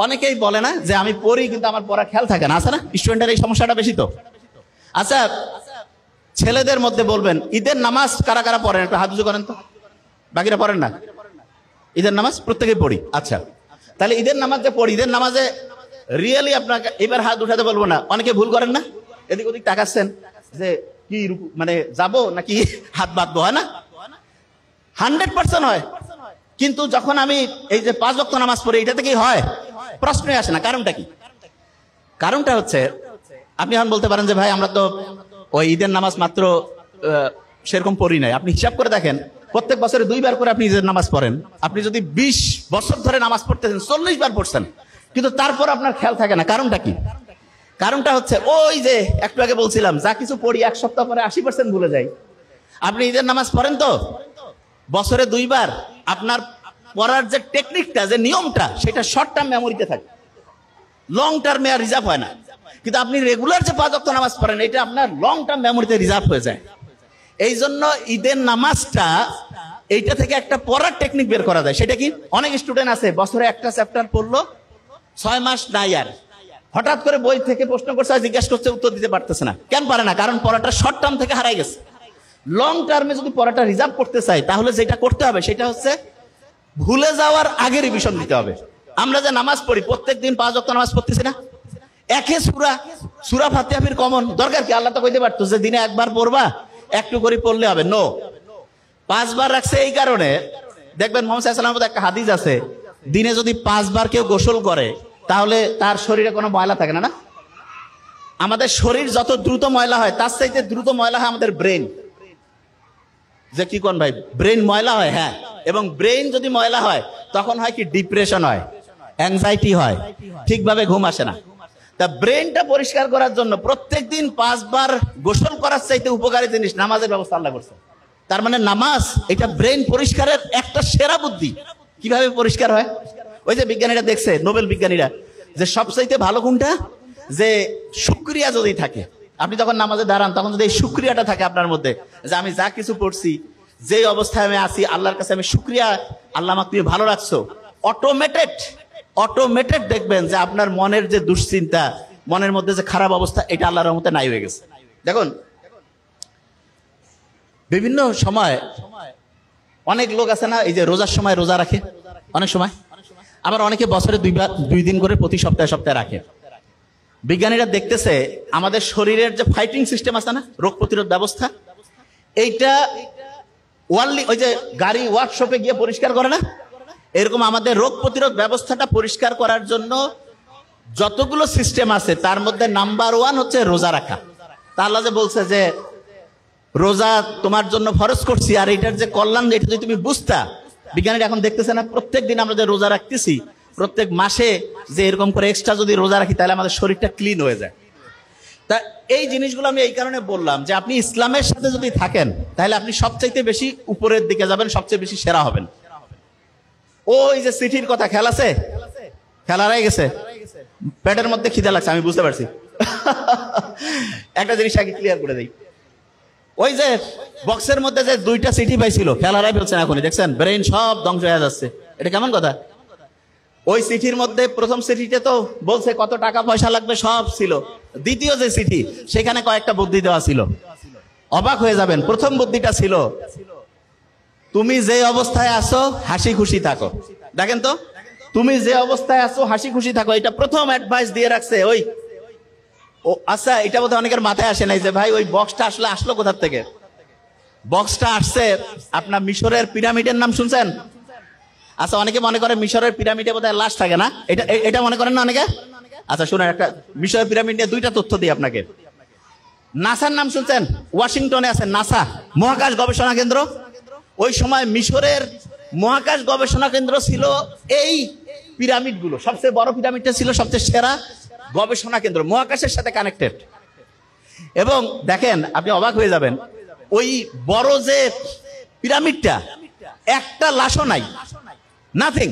অনেকেই বলে না যে আমি পড়ি কিন্তু আমার পড়া খেয়াল থাকে না, আছে না? স্টুডেন্টের এই সমস্যাটা বেশি তো। আচ্ছা, ছেলেদের মধ্যে বলবেন ঈদের নামাজ কারা কারা পড়েন, একটু হাত উঁচু করেন তো। বাকিরা পড়েন না? ঈদের নামাজ প্রত্যেকেই পড়ি। আচ্ছা, তাহলে ঈদের নামাজ যে পড়ি, ঈদের নামাজে রিয়েলি আপনাকে এবার হাত উঠাতে বলবো না, অনেকে ভুল করেন না, এদিক ওদিক তাকাচ্ছেন যে কি মানে যাবো নাকি হাত বাঁধবো, হয় না? 100% হয়। কিন্তু যখন আমি এই যে 5 ওয়াক্ত নামাজ পড়ি, এটা থেকেই হয়, প্রশ্নই আসে না। কারণটা কি? কারণটা হচ্ছে, আপনি এখন বলতে পারেন যে ভাই আমরা তো ওই ঈদের নামাজ মাত্র সেরকম পড়ি নাই। আপনি হিসাব করে দেখেন, প্রত্যেক বছরে 2 বার করে আপনি ঈদের নামাজ পড়েন। আপনি যদি 20 বছর ধরে নামাজ পড়তেছেন, 40 বার পড়ছেন, কিন্তু তারপর আপনার খেয়াল থাকে না। কারণটা কি? কারণটা হচ্ছে ওই যে একটু আগে বলছিলাম, যা কিছু পড়ি 1 সপ্তাহ পরে 80% ভুলে যাই। আপনি ঈদের নামাজ পড়েন তো বছরে 2 বার, আপনার পড়ার যে টেকনিকটা, যে নিয়মটা, সেটা শর্ট টার্ম মেমোরিতে থাকে, লং টার্মে আর রিজার্ভ হয় না। কিন্তু আপনি রেগুলার যে 5 ওয়াক্ত নামাজ পড়েন, এটা আপনার লং টার্ম মেমোরিতে রিজার্ভ হয়ে যায়। এই জন্য ঈদের নামাজটা, এইটা থেকে একটা পড়ার টেকনিক বের করা যায়। সেটা কি? অনেক স্টুডেন্ট আছে বছরে একটা চ্যাপ্টার পড়লো, 6 মাস নাই, আর হঠাৎ করে বই থেকে প্রশ্ন করছে, জিজ্ঞাসা করছে, উত্তর দিতে পারতেছে না। কেন পারে না? কারণ পড়াটা শর্ট টার্ম থেকে হারাই গেছে। লং টার্মে যদি পড়াটা রিজার্ভ করতে চাই, তাহলে যেটা করতে হবে সেটা হচ্ছে ভুলে যাওয়ার আগে রিভিশন দিতে হবে। আমরা যে নামাজ পড়ি, প্রত্যেক দিন 5 ওয়াক্ত নামাজ পড়তেছি না, একে সূরা ফাতিহা কমন দরকার কি? আল্লাহ তো কইতে পারতো যে দিনে একবার পড়বা, একটু করে পড়লে হবে। নো, 5 বার রাখছে এই কারণে। দেখবেন মুহাম্মদ সাল্লাল্লাহু আলাইহি ওয়াসাল্লামের একটা হাদিস আছে, দিনে যদি 5 বার কেউ গোসল করে, তাহলে তার শরীরে কোনো ময়লা থাকে না। না, আমাদের শরীর যত দ্রুত ময়লা হয়, তার চাইতে দ্রুত ময়লা হয় আমাদের ব্রেন। যে কি কোন ভাই, ব্রেন ময়লা হয়? হ্যাঁ। এবং ব্রেন যদি ময়লা হয়, তখন হয় কি, ডিপ্রেশন হয়, অ্যাংজাইটি হয়, ঠিকভাবে ঘুম আসে না। তা ব্রেনটা পরিষ্কার করার জন্য প্রত্যেকদিন 5 বার গোসল করার চাইতে উপকারী জিনিস নামাজের ব্যবস্থা আল্লাহ করছে। তার মানে নামাজ এটা ব্রেন পরিষ্কারের একটা সেরা বুদ্ধি। কিভাবে পরিষ্কার হয়? ওই যে বিজ্ঞানীরা দেখছে, নোবেল বিজ্ঞানীরা, যে সবচাইতে ভালো কোনটা, যে শুকরিয়া যদি থাকে, আপনি যখন নামাজে দাঁড়ান, তখন যদি এই শুকরিয়াটা থাকে আপনার মধ্যে, যে আমি যা কিছু পড়ছি, যে অবস্থায় আমি আছি, আল্লাহর কাছে আমি শুকরিয়া, আল্লাহ আমাকে তুমি ভালো রাখছো, অটোমেটেড দেখবেন যে আপনার মনের যে দুশ্চিন্তা, মনের মধ্যে যে খারাপ অবস্থা, এটা আল্লাহর রহমতে নাই হয়ে গেছে। দেখুন, বিভিন্ন সময় অনেক লোক আছে না, এই যে রোজার সময় রোজা রাখে অনেক সময়, আবার অনেকে বছরে 2 দিন করে প্রতি সপ্তাহে সপ্তাহে রাখে। বিজ্ঞানীরা দেখতেছে আমাদের শরীরের যে ফাইটিং সিস্টেম আছে না, রোগ প্রতিরোধ ব্যবস্থা, এইটা ওই যে গাড়ি ওয়ার্কশপে গিয়ে পরিষ্কার করে না, এরকম আমাদের রোগ প্রতিরোধ ব্যবস্থাটা পরিষ্কার করার জন্য যতগুলো সিস্টেম আছে, তার মধ্যে নাম্বার 1 হচ্ছে রোজা রাখা। তা আল্লাহ যে বলছে যে রোজা তোমার জন্য ফরজ করছি, আর এটার যে কল্যাণ, এটা যদি তুমি বুঝতা। বিজ্ঞানীরা এখন দেখতেছে না, প্রত্যেক দিন আমরা যে রোজা রাখতেছি, প্রত্যেক মাসে যে এরকম করে এক্সট্রা যদি রোজা রাখি, তাহলে আমাদের শরীরটা ক্লিন হয়ে যায়। তা এই জিনিসগুলো আমি এই কারণে বললাম যে আপনি ইসলামের সাথে যদি থাকেন, তাহলে আপনি সবচাইতে বেশি উপরের দিকে যাবেন, সবচেয়ে বেশি সেরা হবেন। ওই যে চিঠির কথা, খেয়াল আছে? খেলা হারাই গেছে, পেটের মধ্যে খিদা লাগছে, আমি বুঝতে পারছি। একটা জিনিস আগে ক্লিয়ার করে দেই, ওই যে বক্সের মধ্যে যে 2টা চিঠি পাইছিল, খেলা হারাই ফেলছেন এখনই, দেখছেন ব্রেন সব ধ্বংস হয়ে যাচ্ছে। এটা কেমন কথা? ওই চিঠির মধ্যে প্রথম চিঠিতে তো বলছে কত টাকা পয়সা লাগবে, সব ছিল। দ্বিতীয় যে চিঠি, সেখানে কয়েকটা বুদ্ধি দেওয়া ছিল, অবাক হয়ে যাবেন। প্রথম বুদ্ধিটা ছিল, তুমি যে অবস্থায় আছো হাসি খুশি থাকো। দেখেন তো, তুমি যে অবস্থায় আছো হাসি খুশি থাকো, এটা প্রথম অ্যাডভাইস দিয়ে রাখছে। ওই ও আচ্ছা, এটা বোধহয় অনেকের মাথায় আসে নাই যে ভাই ওই বক্সটা আসলো কোথার থেকে। বক্সটা আসছে আপনার মিশরের পিরামিডের নাম শুনছেন? আচ্ছা, অনেকে মনে করে মিশরের পিরামিডে বোধহয় লাশ থাকে না, এটা মনে করেন না অনেকে? আচ্ছা শুনেন, একটা মিশরের পিরামিড নিয়ে 2টা তথ্য দিই আপনাকে। নাসার নাম শুনছেন? ওয়াশিংটনে আছে নাসা, মহাকাশ গবেষণা কেন্দ্র। ওই সময় মিশরের মহাকাশ গবেষণা কেন্দ্র ছিল এই পিরামিডগুলো, সবচেয়ে বড় পিরামিডটা ছিল সবচেয়ে সেরা গবেষণা কেন্দ্র, মহাকাশের সাথে কানেক্টেড। এবং দেখেন, আপনি অবাক হয়ে যাবেন, ওই বড় যে পিরামিডটা, একটা লাশও নাই, নাথিং।